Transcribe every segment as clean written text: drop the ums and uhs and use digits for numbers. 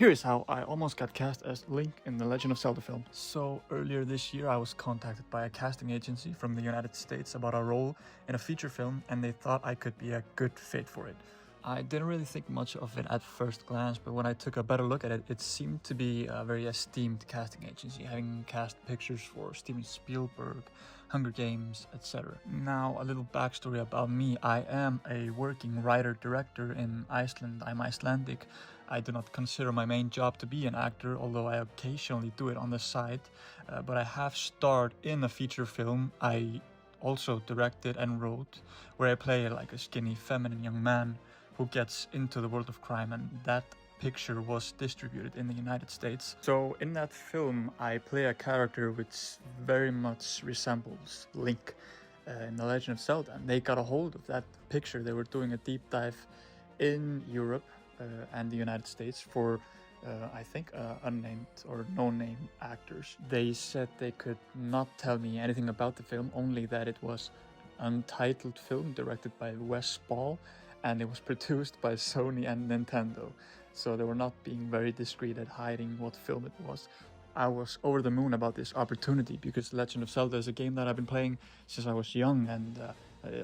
Here's how I almost got cast as Link in the Legend of Zelda film. So earlier this year I was contacted by a casting agency from the United States about a role in a feature film, and they thought I could be a good fit for it. I didn't really think much of it at first glance, but when I took a better look at it, it seemed to be a very esteemed casting agency, having cast pictures for Steven Spielberg, Hunger Games, etc. Now, a little backstory about me. I am a working writer-director in Iceland. I'm Icelandic. I do not consider my main job to be an actor, although I occasionally do it on the side, but I have starred in a feature film I also directed and wrote, where I play like a skinny feminine young man who gets into the world of crime, and that picture was distributed in the United States. So in that film I play a character which very much resembles Link in The Legend of Zelda, and they got a hold of that picture. They were doing a deep dive in Europe and the United States for I think unnamed or no-name actors. They said they could not tell me anything about the film, only that it was an untitled film directed by Wes Ball, and it was produced by Sony and Nintendo. So they were not being very discreet at hiding what film it was. I was over the moon about this opportunity because Legend of Zelda is a game that I've been playing since I was young, and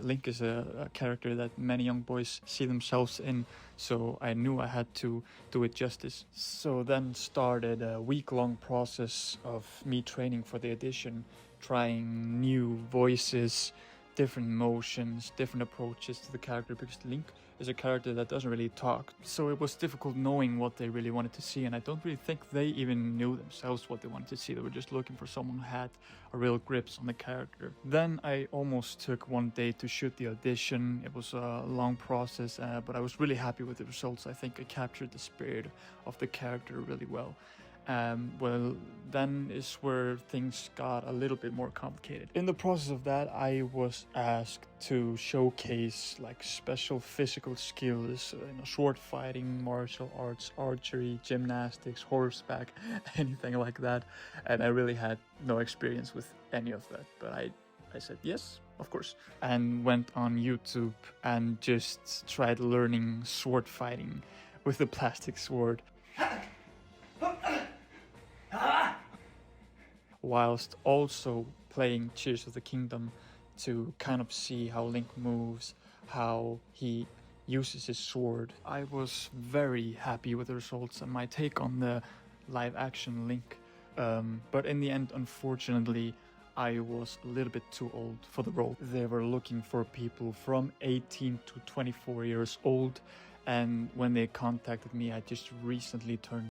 Link is a character that many young boys see themselves in, so I knew I had to do it justice. So then started a week-long process of me training for the audition, trying new voices, different motions, different approaches to the character, because Link is a character that doesn't really talk. So it was difficult knowing what they really wanted to see, and I don't really think they even knew themselves what they wanted to see. They were just looking for someone who had a real grips on the character. Then I almost took one day to shoot the audition. It was a long process, but I was really happy with the results. I think I captured the spirit of the character really well. Well, then is where things got a little bit more complicated. In the process of that, I was asked to showcase like special physical skills, sword fighting, martial arts, archery, gymnastics, horseback, anything like that. And I really had no experience with any of that, but I said yes, of course, and went on YouTube and just tried learning sword fighting with a plastic sword, whilst also playing Tears of the Kingdom to kind of see how Link moves, how he uses his sword. I was very happy with the results and my take on the live action Link, but in the end, unfortunately, I was a little bit too old for the role. They were looking for people from 18 to 24 years old, and when they contacted me, I just recently turned